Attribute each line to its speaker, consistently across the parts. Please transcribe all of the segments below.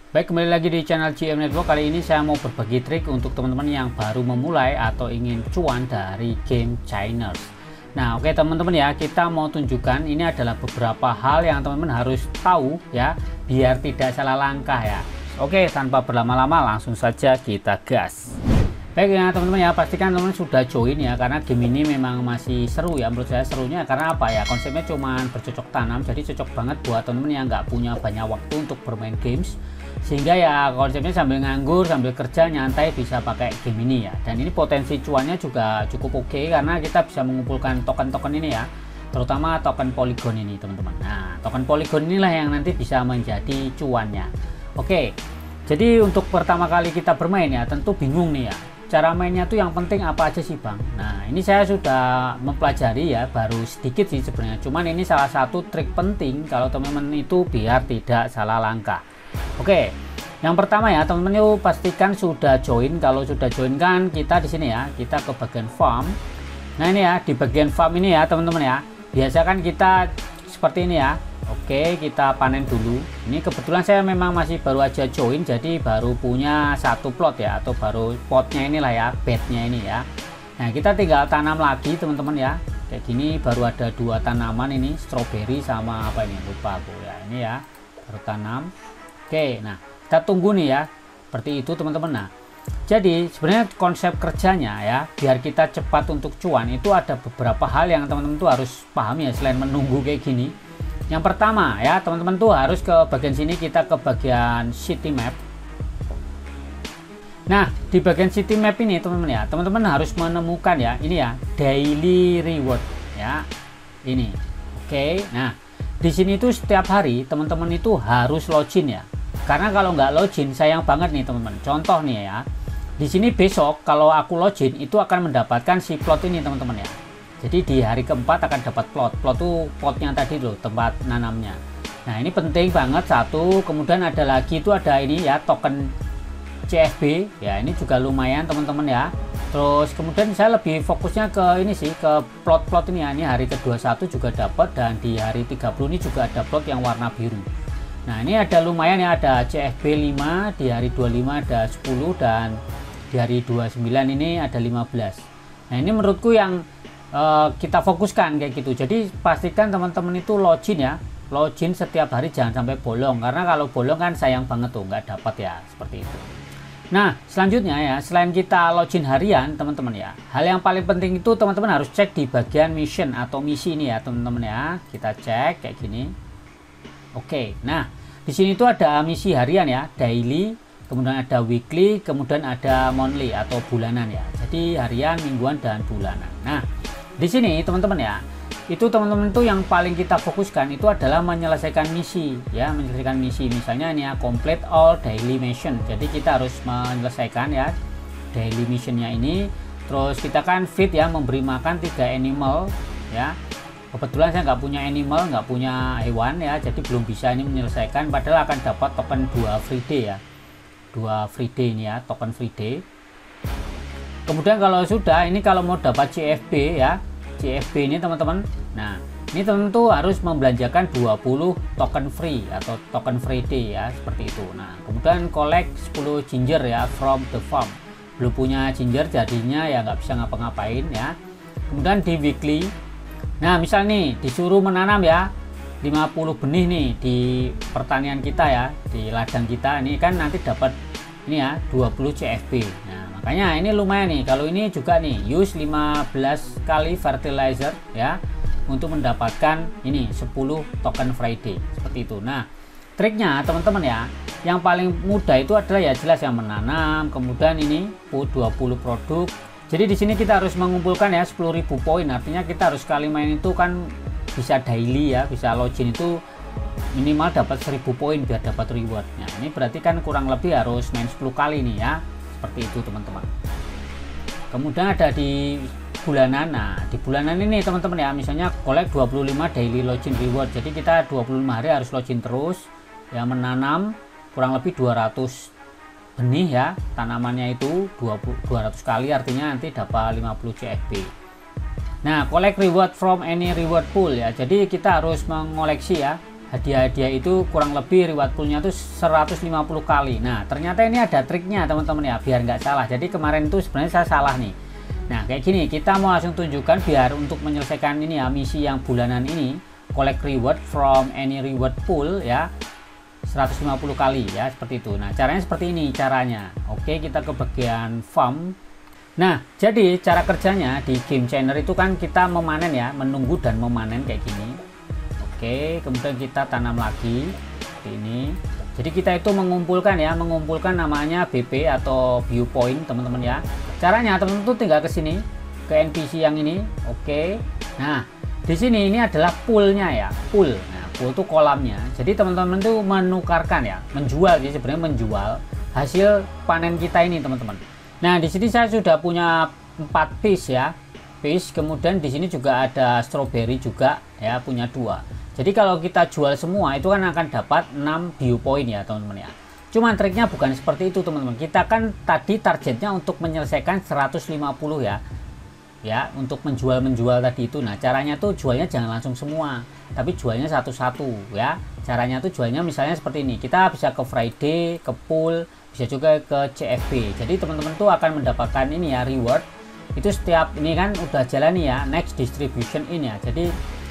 Speaker 1: Baik, kembali lagi di channel GM Network. Kali ini saya mau berbagi trik untuk teman-teman yang baru memulai atau ingin cuan dari game Chainers. Nah, oke teman-teman ya, kita mau tunjukkan ini adalah beberapa hal yang teman-teman harus tahu ya, biar tidak salah langkah ya. Oke, tanpa berlama-lama langsung saja kita gas. Baik ya teman-teman ya, pastikan teman-teman sudah join ya, karena game ini memang masih seru ya. Menurut saya serunya karena apa ya, konsepnya cuman bercocok tanam, jadi cocok banget buat teman-teman yang nggak punya banyak waktu untuk bermain games, sehingga ya konsepnya sambil nganggur sambil kerja nyantai bisa pakai game ini ya. Dan ini potensi cuannya juga cukup oke, karena kita bisa mengumpulkan token-token ini ya, terutama token Polygon ini teman-teman. Nah, token Polygon inilah yang nanti bisa menjadi cuannya. Oke, jadi untuk pertama kali kita bermain ya, tentu bingung nih ya, cara mainnya tuh yang penting apa aja sih bang. Nah, ini saya sudah mempelajari ya, baru sedikit sih sebenarnya, cuman ini salah satu trik penting kalau teman-teman itu biar tidak salah langkah. Oke, yang pertama ya teman-teman yuk pastikan sudah join. Kalau sudah join kan kita di sini ya, kita ke bagian farm. Nah ini ya, di bagian farm ini ya teman-teman ya, biasa kan kita seperti ini ya. Oke, kita panen dulu. Ini kebetulan saya memang masih baru aja join, jadi baru punya satu plot ya, atau baru potnya inilah ya, bednya ini ya. Nah kita tinggal tanam lagi teman-teman ya, kayak gini. Baru ada dua tanaman ini, strawberry sama apa ini, lupa aku ya. Ini ya, baru tanam. Oke, nah kita tunggu nih ya, seperti itu teman-teman. Nah, jadi sebenarnya konsep kerjanya ya, biar kita cepat untuk cuan itu ada beberapa hal yang teman-teman tuh harus pahami ya, selain menunggu kayak gini. Yang pertama ya teman-teman tuh harus ke bagian sini, kita ke bagian city map. Nah, di bagian city map ini teman-teman ya, teman-teman harus menemukan ya, ini ya, daily reward ya, ini. Oke, nah di sini tuh setiap hari teman-teman itu harus login ya. Karena kalau nggak login sayang banget nih teman-teman. Contoh nih ya, di sini besok kalau aku login itu akan mendapatkan si plot ini teman-teman ya. Jadi di hari keempat akan dapat plot. Plot tuh potnya tadi loh, tempat nanamnya. Nah ini penting banget satu. Kemudian ada lagi itu ada ini ya, token CFB ya, ini juga lumayan teman-teman ya. Terus kemudian saya lebih fokusnya ke ini sih, ke plot-plot ini ya. Ini hari ke-21 juga dapat, dan di hari 30 ini juga ada plot yang warna biru. Nah ini ada lumayan ya, ada CFB 5, di hari 25 ada 10, dan di hari 29 ini ada 15. Nah ini menurutku yang kita fokuskan kayak gitu. Jadi pastikan teman-teman itu login ya, login setiap hari, jangan sampai bolong, karena kalau bolong kan sayang banget tuh, nggak dapat ya, seperti itu. Nah selanjutnya ya, selain kita login harian teman-teman ya, hal yang paling penting itu teman-teman harus cek di bagian mission atau misi ini ya teman-teman ya. Kita cek kayak gini. Oke, nah di sini tuh ada misi harian ya, daily, kemudian ada weekly, kemudian ada monthly atau bulanan ya. Jadi harian, mingguan, dan bulanan. Nah di sini teman-teman ya, itu teman-teman tuh yang paling kita fokuskan itu adalah menyelesaikan misi ya, menyelesaikan misi. Misalnya ini ya, complete all daily mission. Jadi kita harus menyelesaikan ya daily missionnya ini. Terus kita kan feed ya, memberi makan 3 animal ya. Kebetulan saya nggak punya animal, nggak punya hewan ya, jadi belum bisa ini menyelesaikan. Padahal akan dapat token 2 free day ya, 2 free day ini ya, token free day. Kemudian kalau sudah ini, kalau mau dapat CFB ya, CFB ini teman-teman, nah ini tentu harus membelanjakan 20 token free atau token free day ya, seperti itu. Nah kemudian collect 10 ginger ya from the farm. Belum punya ginger jadinya ya nggak bisa ngapa-ngapain ya. Kemudian di weekly, nah misal nih disuruh menanam ya 50 benih nih di pertanian kita ya, di ladang kita ini kan nanti dapat ini ya 20 CFB. Nah makanya ini lumayan nih. Kalau ini juga nih, use 15 kali fertilizer ya, untuk mendapatkan ini 10 token Friday seperti itu. Nah triknya teman-teman ya, yang paling mudah itu adalah ya jelas yang menanam, kemudian ini 20 produk. Jadi di sini kita harus mengumpulkan ya 10.000 poin. Artinya kita harus sekali main itu kan bisa daily ya, bisa login itu minimal dapat 1000 poin biar dapat rewardnya. Ini berarti kan kurang lebih harus main 10 kali nih ya, seperti itu teman-teman. Kemudian ada di bulanan. Nah di bulanan ini teman-teman ya, misalnya collect 25 daily login reward. Jadi kita 25 hari harus login terus ya, menanam kurang lebih 200 benih ya, tanamannya itu 200 kali, artinya nanti dapat 50 CFB. Nah collect reward from any reward pool ya, jadi kita harus mengoleksi ya hadiah-hadiah itu kurang lebih reward poolnya tuh 150 kali. Nah ternyata ini ada triknya teman-teman ya, biar nggak salah. Jadi kemarin itu sebenarnya saya salah nih. Nah kayak gini, kita mau langsung tunjukkan biar untuk menyelesaikan ini ya, misi yang bulanan ini, collect reward from any reward pool ya, 150 kali ya, seperti itu. Nah caranya seperti ini caranya. Oke, kita ke bagian farm. Nah jadi cara kerjanya di game chainer itu kan kita memanen ya, menunggu dan memanen kayak gini. Oke, kemudian kita tanam lagi seperti ini. Jadi kita itu mengumpulkan ya, mengumpulkan namanya BP atau viewpoint teman-teman ya. Caranya teman-teman tuh tinggal ke sini, ke NPC yang ini. Oke. Nah di sini ini adalah poolnya ya, pool. Nah pool itu kolamnya. Jadi teman-teman tuh menukarkan ya, menjual, jadi sebenarnya menjual hasil panen kita ini teman-teman. Nah di sini saya sudah punya 4 piece ya, piece. Kemudian di sini juga ada strawberry juga ya, punya 2. Jadi kalau kita jual semua itu kan akan dapat 6 viewpoint ya teman-teman ya. Cuman triknya bukan seperti itu teman-teman. Kita kan tadi targetnya untuk menyelesaikan 150 ya. Ya, untuk menjual tadi itu. Nah, caranya tuh jualnya jangan langsung semua, tapi jualnya satu-satu ya. Caranya tuh jualnya misalnya seperti ini. Kita bisa ke Friday, ke pool, bisa juga ke CFP. Jadi teman-teman tuh akan mendapatkan ini ya, reward. Itu setiap ini kan udah jalan nih ya, next distribution in ya. Jadi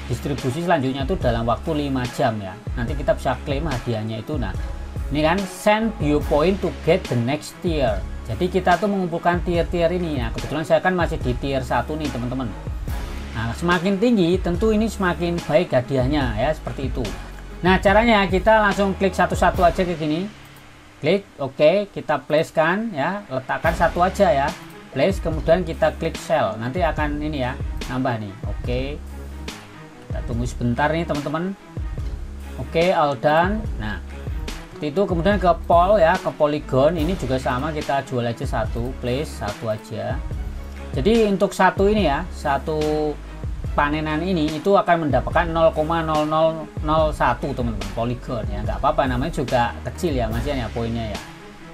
Speaker 1: distribusi selanjutnya itu dalam waktu 5 jam ya. Nanti kita bisa klaim hadiahnya itu. Nah ini kan send viewpoint to get the next tier. Jadi kita tuh mengumpulkan tier-tier ini ya. Kebetulan saya kan masih di tier 1 nih teman-teman. Nah semakin tinggi tentu ini semakin baik hadiahnya ya, seperti itu. Nah caranya kita langsung klik satu-satu aja kayak gini. Klik oke, kita place kan ya, letakkan satu aja ya, place. Kemudian kita klik sell, nanti akan ini ya, nambah nih. Oke, kita tunggu sebentar nih teman-teman. Oke, all done. Nah seperti itu. Kemudian ke pol ya, ke polygon ini juga sama, kita jual aja satu, place satu aja. Jadi untuk satu ini ya, satu panenan ini itu akan mendapatkan 0,0001 teman-teman polygon ya. Nggak apa-apa, namanya juga kecil ya masnya ya, poinnya ya.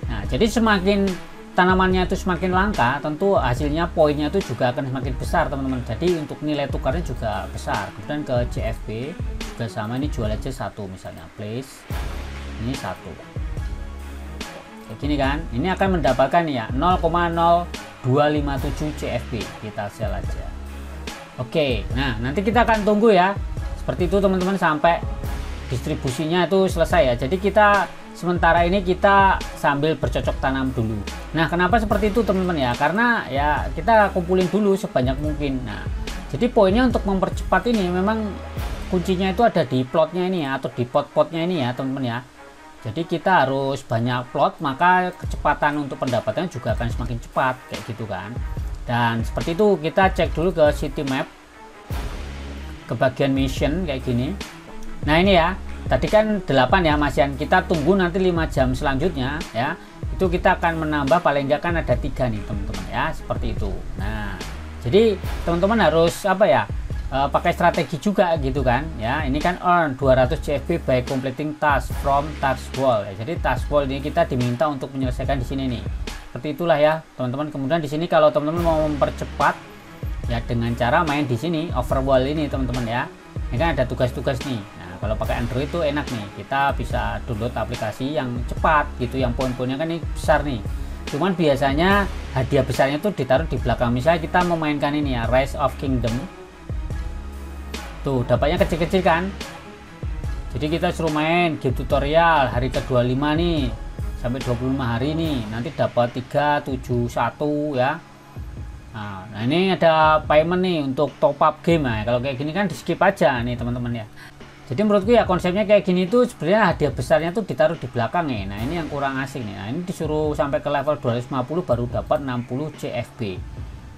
Speaker 1: Nah jadi semakin tanamannya itu semakin langka, tentu hasilnya poinnya itu juga akan semakin besar teman-teman. Jadi untuk nilai tukarnya juga besar. Kemudian ke CFB juga sama, ini jual aja satu misalnya, place ini satu kayak gini kan. Ini akan mendapatkan ya 0,0257 CFB, kita sell aja. Oke, nah nanti kita akan tunggu ya seperti itu teman-teman sampai distribusinya itu selesai ya. Jadi kita sementara ini kita sambil bercocok tanam dulu. Nah kenapa seperti itu teman-teman ya, karena ya kita kumpulin dulu sebanyak mungkin. Nah jadi poinnya untuk mempercepat ini memang kuncinya itu ada di plotnya ini ya, atau di pot-potnya ini ya teman-teman ya. Jadi kita harus banyak plot, maka kecepatan untuk pendapatannya juga akan semakin cepat kayak gitu kan. Dan seperti itu kita cek dulu ke city map, ke bagian mission kayak gini. Nah ini ya, tadi kan 8 ya masian, kita tunggu nanti 5 jam selanjutnya ya, itu kita akan menambah paling enggak kan ada 3 nih teman-teman ya, seperti itu. Nah jadi teman-teman harus apa ya, pakai strategi juga gitu kan ya. Ini kan earn 200 CFP by completing task from task wall ya. Jadi task wall ini kita diminta untuk menyelesaikan di sini nih. Seperti itulah ya teman-teman. Kemudian di sini kalau teman-teman mau mempercepat ya dengan cara main di sini overwall ini teman-teman ya. Ini kan ada tugas-tugas nih. Nah kalau pakai Android itu enak nih, kita bisa download aplikasi yang cepat gitu, yang poin-poinnya kan ini besar nih. Cuman biasanya hadiah besarnya tuh ditaruh di belakang. Misalnya kita memainkan ini ya, Rise of Kingdom, tuh dapatnya kecil-kecil kan. Jadi kita suruh main game tutorial hari ke-25 nih sampai 25 hari nih, nanti dapat 371 ya. Nah ini ada payment nih untuk top up game. Nah kalau kayak gini kan di skip aja nih teman-teman ya. Jadi menurutku ya konsepnya kayak gini tuh sebenarnya hadiah besarnya tuh ditaruh di belakang nih. Nah ini yang kurang asing nih. Nah ini disuruh sampai ke level 250 baru dapat 60 CFB.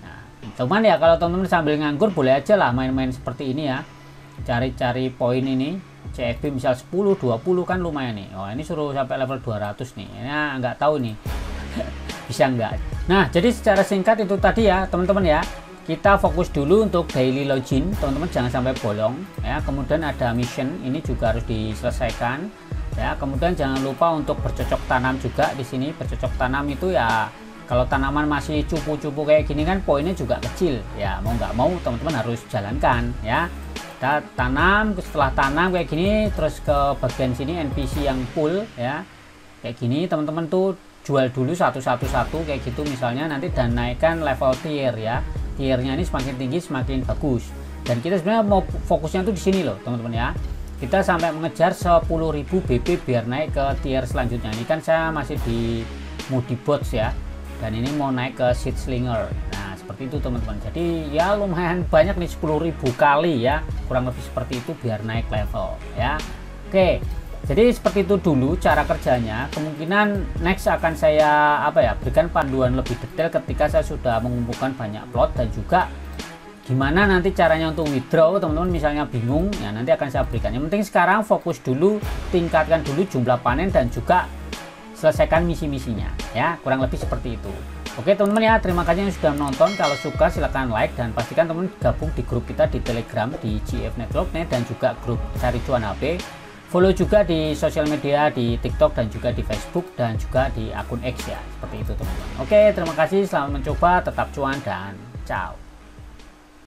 Speaker 1: Nah cuman ya kalau teman-teman sambil nganggur boleh aja lah main-main seperti ini ya, cari-cari poin ini CFB misal 10 20 kan lumayan nih. Oh ini suruh sampai level 200 nih. Nah nggak tahu nih bisa nggak. Nah jadi secara singkat itu tadi ya teman-teman ya, kita fokus dulu untuk daily login teman-teman, jangan sampai bolong ya. Kemudian ada mission, ini juga harus diselesaikan ya. Kemudian jangan lupa untuk bercocok tanam juga di sini. Bercocok tanam itu ya kalau tanaman masih cupu-cupu kayak gini kan poinnya juga kecil ya, mau nggak mau teman-teman harus jalankan ya. kita tanam. Setelah tanam kayak gini, terus ke bagian sini NPC yang full ya kayak gini, teman-teman tuh jual dulu satu kayak gitu misalnya, nanti dan naikkan level tier ya. Tiernya ini semakin tinggi semakin bagus, dan kita sebenarnya mau fokusnya tuh di sini loh teman-teman ya. Kita sampai mengejar 10.000 BP biar naik ke tier selanjutnya. Ini kan saya masih di Moody Bots ya, dan ini mau naik ke Seed Slinger. Nah seperti itu teman-teman, jadi ya lumayan banyak nih, 10.000 kali ya, kurang lebih seperti itu biar naik level ya. Oke, jadi seperti itu dulu cara kerjanya. Kemungkinan next akan saya berikan panduan lebih detail ketika saya sudah mengumpulkan banyak plot, dan juga gimana nanti caranya untuk withdraw. Teman-teman misalnya bingung ya, nanti akan saya berikan. Yang penting sekarang fokus dulu, tingkatkan dulu jumlah panen dan juga selesaikan misi-misinya ya, kurang lebih seperti itu. Oke teman-teman ya, terima kasih yang sudah menonton. Kalau suka silahkan like, dan pastikan teman-teman gabung di grup kita di Telegram di GF Network.net, dan juga grup Cari Cuan HP. Follow juga di sosial media di TikTok dan juga di Facebook dan juga di akun X ya, seperti itu teman-teman. Oke, terima kasih, selamat mencoba, tetap cuan dan ciao.